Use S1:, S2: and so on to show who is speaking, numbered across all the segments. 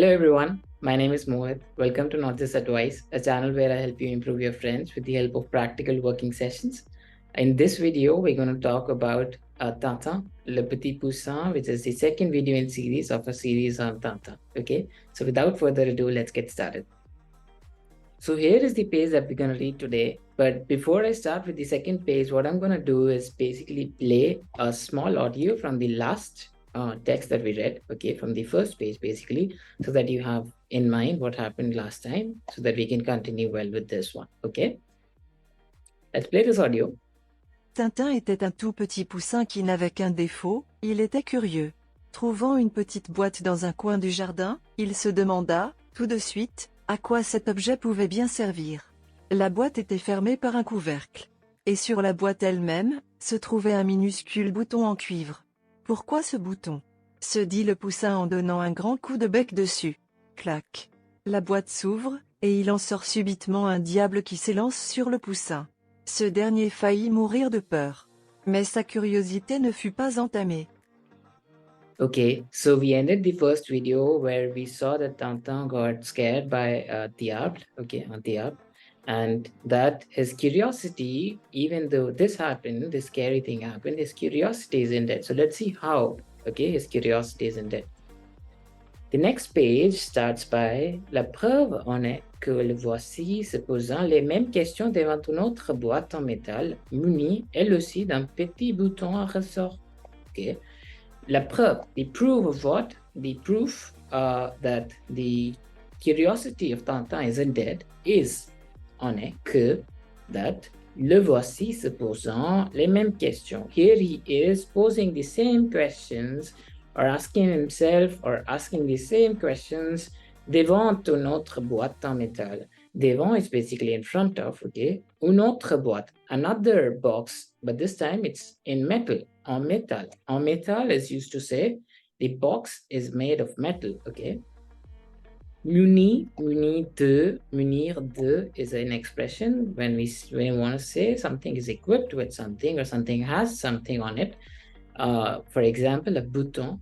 S1: Hello everyone, my name is Mohit. Welcome to Not Just Advice, a channel where I help you improve your French with the help of practical working sessions. In this video, we're going to talk about Tintin, Le Petit Poussin, which is the second video in series of a series on Tintin. Okay, so without further ado, let's get started. So here is the page that we're going to read today. But before I start with the second page, what I'm going to do is basically play a small audio from the last text that we read, okay, from the first page basically, so that you have in mind what happened last time, so that we can continue well with this one, okay? Let's play this audio.
S2: Tintin était un tout petit poussin qui n'avait qu'un défaut, il était curieux. Trouvant une petite boîte dans un coin du jardin, il se demanda, tout de suite, à quoi cet objet pouvait bien servir. La boîte était fermée par un couvercle. Et sur la boîte elle-même, se trouvait un minuscule bouton en cuivre. Pourquoi ce bouton? Se dit le poussin en donnant un grand coup de bec dessus. Clac. La boîte s'ouvre, et il en sort subitement un diable qui s'élance sur le poussin. Ce dernier faillit mourir de peur. Mais sa curiosité ne fut pas entamée.
S1: Okay, so we ended the first video where we saw that Tintin got scared by Diable, okay, Diable, and that his curiosity, even though this happened, this scary thing happened, his curiosity isn't dead. So let's see how, okay, his curiosity isn't dead. The next page starts by la preuve en est que le voici se posant les mêmes questions devant une autre boîte en métal, munie elle aussi d'un petit bouton à ressort. Okay. La preuve, the proof of what? The proof that the curiosity of Tintin isn't dead is en est que that le voici se posant les mêmes questions. Here he is posing the same questions or asking himself or asking the same questions devant une autre boîte en métal. Devant is basically in front of, okay? Une autre boîte, another box, but this time it's in metal, en métal. En métal is used to say the box is made of metal, okay? Muni, munir de is an expression when we want to say something is equipped with something or something has something on it. For example, a bouton,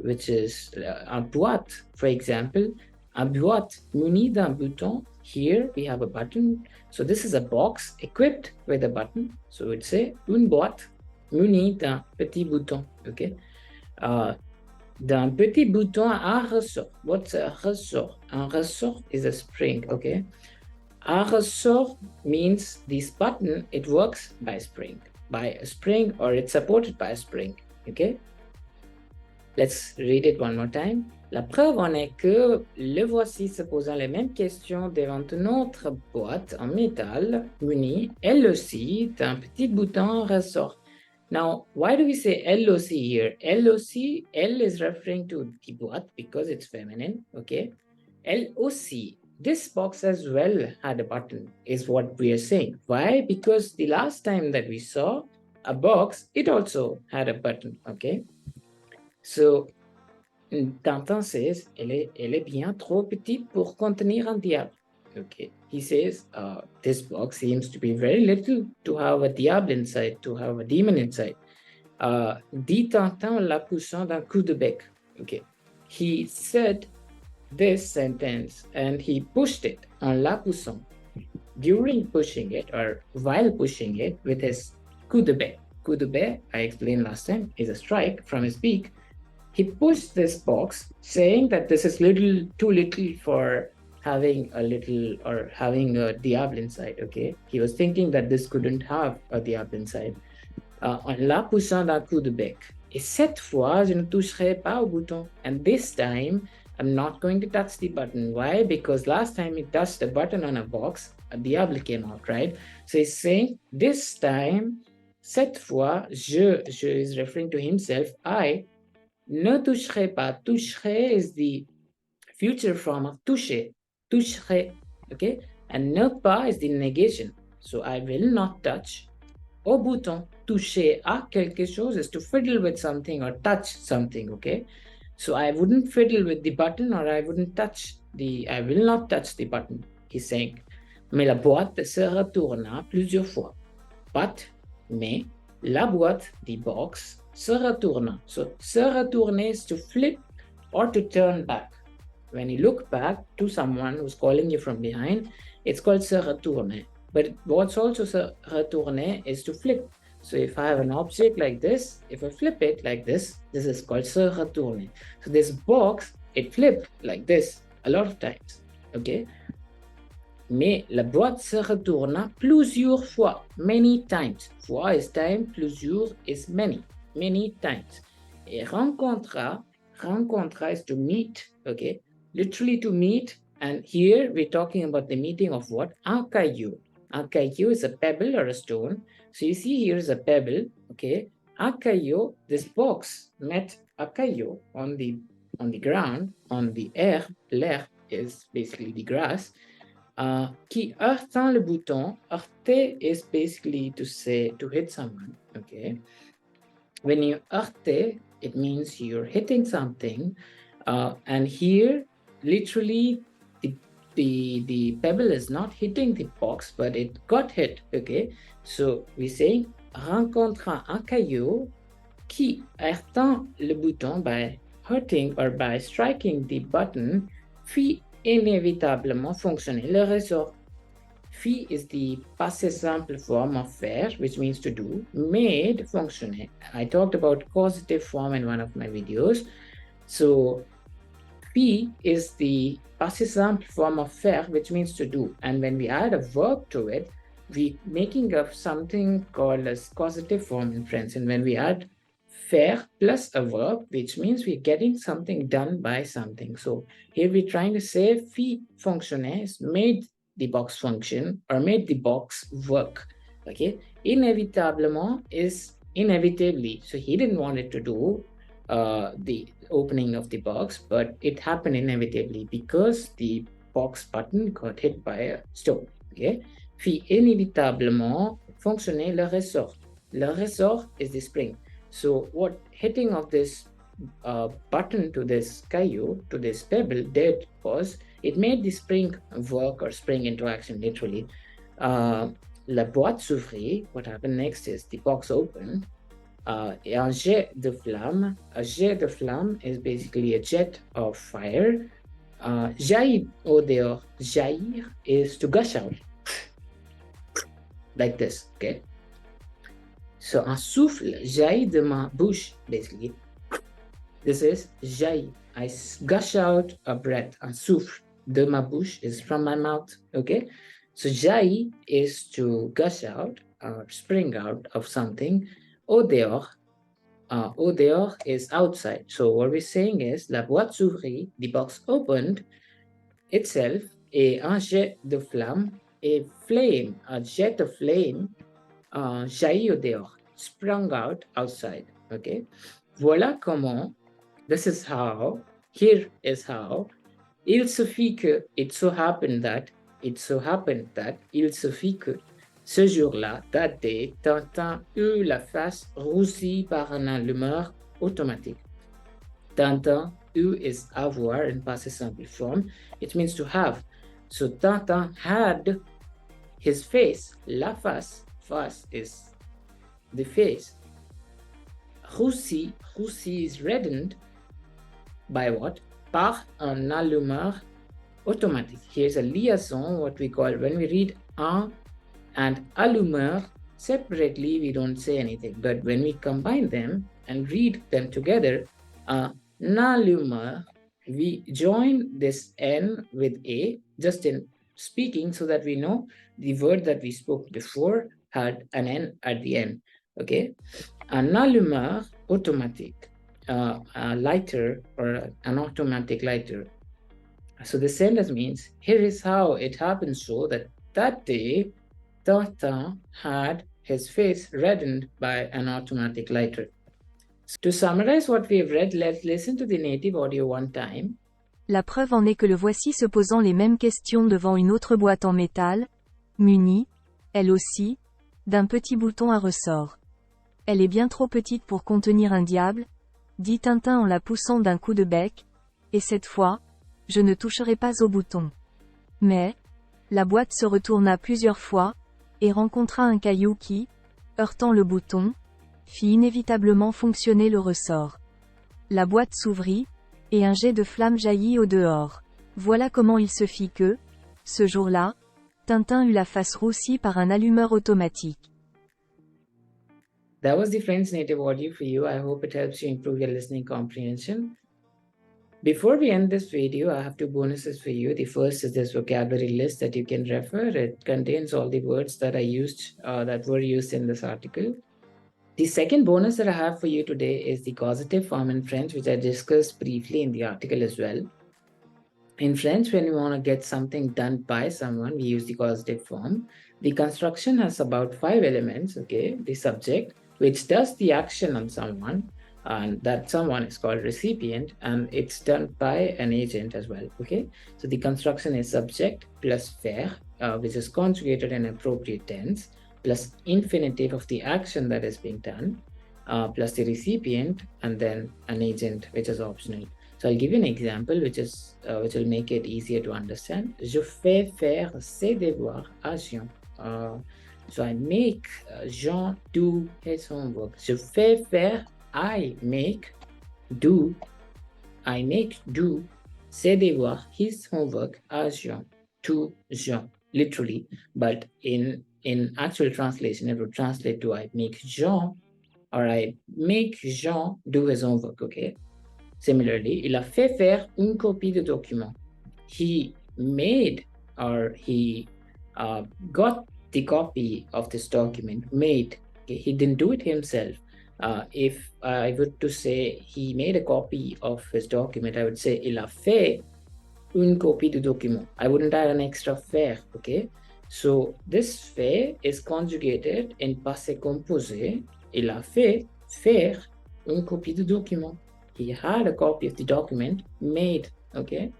S1: which is a boîte, for example, a boîte muni d'un bouton. Here we have a button. So this is a box equipped with a button. So we'd say une boîte munie d'un petit bouton. Okay. D'un petit bouton à ressort. What's a ressort? Un ressort is a spring. Okay. A ressort means this button, it works by spring. By a spring, or it's supported by a spring, okay? Let's read it one more time. La preuve en est que le voici se posant les mêmes questions devant une autre boîte en métal munie, elle aussi, d'un petit bouton ressort. Now, why do we say LOC here? LOC, L is referring to the boîte because it's feminine, okay? LOC, this box as well had a button, is what we are saying. Why? Because the last time that we saw a box, it also had a button, okay? So, Tintin says, elle est bien trop petite pour contenir un diable. Okay, he says, this box seems to be very little to have a diable inside, to have a demon inside. Dit Tintin en la poussant d'un coup de bec. Okay, he said this sentence and he pushed it en la poussant. During pushing it or while pushing it with his coup de bec. Coup de bec, I explained last time, is a strike from his beak. He pushed this box saying that this is too little for having a little or having a diable inside, okay? He was thinking that this couldn't have a diable inside. En la poussant d'un coup de bec. Et cette fois, je ne toucherai pas au bouton. And this time, I'm not going to touch the button. Why? Because last time he touched the button on a box, a diable came out, right? So he's saying, this time, cette fois, je is referring to himself, I ne toucherai pas. Toucherai is the future form of toucher. Toucherai, okay? And ne pas is the negation. So I will not touch au bouton. Toucher à quelque chose is to fiddle with something or touch something, okay? So I wouldn't fiddle with the button or I wouldn't touch I will not touch the button, he's saying. Mais la boîte se retourna plusieurs fois. Mais, la boîte, the box, se retourna. So, se retourner is to flip or to turn back. when you look back to someone who's calling you from behind, it's called se retourner. But what's also se retourner is to flip. So if I have an object like this, if I flip it like this is called se retourner. So this box, it flipped like this a lot of times, okay? Mais la boîte se retourna plusieurs fois, many times. Fois is time, plusieurs is many, many times. Et rencontra is to meet, okay? Literally to meet, and here we're talking about the meeting of what? Un caillou. Un caillou is a pebble or a stone. So you see here is a pebble, okay? Un caillou, this box met a caillou on the ground, on the herbe. L'herbe is basically the grass. Qui heurtant le bouton. Heurter is basically to say, to hit someone, okay? When you heurter, it means you're hitting something. And here, literally, the pebble is not hitting the box, but it got hit, okay? So we say, rencontra un caillou qui heurtant le bouton by hurting or by striking the button, fit inévitablement fonctionner le ressort. Fit is the passé simple form of faire, which means to do, made fonctionner. I talked about causative form in one of my videos. So fit is the passé simple form of faire, which means to do. And when we add a verb to it, we're making up something called as causative form in French. And when we add faire plus a verb, which means we're getting something done by something. So here we're trying to say fit fonctionner made the box function or made the box work, okay? Inévitablement is inevitably. So he didn't want it to do the opening of the box, but it happened inevitably because the box button got hit by a stone, okay? Fit inévitablement fonctionner le ressort. Le ressort is the spring. So what hitting of this button to this caillou, to this pebble did was it made the spring work or spring into action, literally. La boîte s'ouvrit. What happened next is the box opened. Et un jet de flamme. A jet de flamme is basically a jet of fire. Jaillir au dehors. Jaillir is to gush out. Like this, okay? So un souffle jaillit de ma bouche, basically. This is jaillit. I gush out a breath. Un souffle de ma bouche is from my mouth, okay? So jaillit is to gush out or spring out of something. Au dehors is outside. So what we're saying is la boîte s'ouvrit, the box opened itself, et un jet de flamme, a flame, a jet of flame, jaillit au dehors, sprung out outside, okay? Voilà comment, this is how, here is how, il suffit que, it so happened that, il suffit que, ce jour-là, that day, Tintin eut la face roussie par une allumeur automatique. Tintin, eut is avoir in passé simple form. It means to have. So Tintin had his face, la face is the face. Roussi is reddened by what? Par un allumeur automatique. Here's a liaison, what we call, when we read un and allumeur separately, we don't say anything. But when we combine them and read them together, un allumeur, we join this N with A, just in speaking, so that we know the word that we spoke before had an N at the end, okay? Un allumeur automatique, a lighter or an automatic lighter. So the sentence means, here is how it happened so that day, Tintin had his face reddened by an automatic lighter. To summarize what we have read, let's listen to the native audio one time.
S2: La preuve en est que le voici se posant les mêmes questions devant une autre boîte en métal, munie, elle aussi, d'un petit bouton à ressort. Elle est bien trop petite pour contenir un diable, dit Tintin en la poussant d'un coup de bec, et cette fois, je ne toucherai pas au bouton. Mais, la boîte se retourna plusieurs fois, et rencontra un caillou qui, heurtant le bouton, fit inévitablement fonctionner le ressort. La boîte s'ouvrit,
S3: et un jet de flamme jaillit au dehors. Voilà comment il se fit que, ce jour-là, Tintin eut la face roussie par un allumeur automatique.
S1: That was the Friends native audio for you. I hope it helps you improve your listening comprehension. Before we end this video, I have two bonuses for you. The first is this vocabulary list that you can refer. It contains all the words that that were used in this article. The second bonus that I have for you today is the causative form in French, which I discussed briefly in the article as well. In French, when we want to get something done by someone, we use the causative form. The construction has about 5 elements, okay? The subject, which does the action on someone, and that someone is called recipient, and it's done by an agent as well, okay? So the construction is subject plus faire, which is conjugated in appropriate tense, plus infinitive of the action that is being done, plus the recipient, and then an agent, which is optional. So I'll give you an example which will make it easier to understand. Je fais faire ses devoirs à Jean. So I make Jean do his homework. Je fais faire, I make do ses devoirs, his homework à Jean, to Jean, literally. But in actual translation, it would translate to I make Jean, or I make Jean do his homework, okay? Similarly, il a fait faire une copie de document. He made, or he got the copy of this document, made. Okay? He didn't do it himself. If I were to say he made a copy of his document, I would say il a fait une copie de document. I wouldn't add an extra faire, okay? So this fait is conjugated in passé composé. Il a fait faire une copie de document. He had a copy of the document made, okay?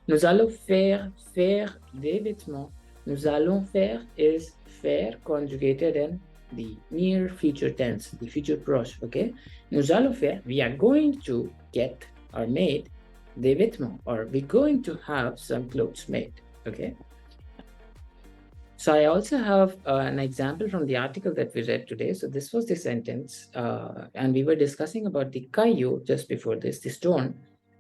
S1: Nous allons faire des vêtements. Nous allons faire is faire conjugated in the near future tense, the future proche, okay? Nous allons faire, we are going to get or made des vêtements, or we're going to have some clothes made, okay? So I also have an example from the article that we read today. So this was the sentence, and we were discussing about the caillou just before this, the stone.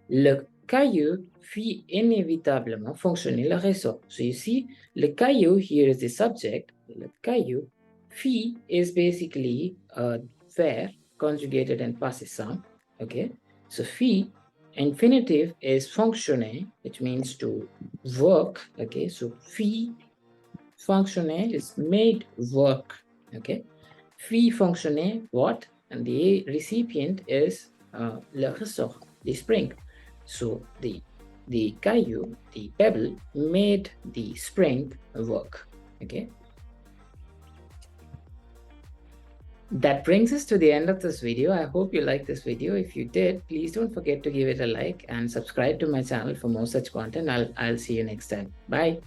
S1: Le caillou fit inévitablement fonctionner le réseau. So you see, le caillou here is the subject. Le caillou, fit is basically faire conjugated in passé simple, okay? So fit, infinitive is fonctionner, which means to work, okay? So fit fonctionner is made work, okay? Fit fonctionner, what? And the recipient is le ressort, the spring. So the caillou, the pebble, made the spring work, okay? That brings us to the end of this video. I hope you liked this video. If you did, please don't forget to give it a like and subscribe to my channel for more such content. I'll see you next time. Bye.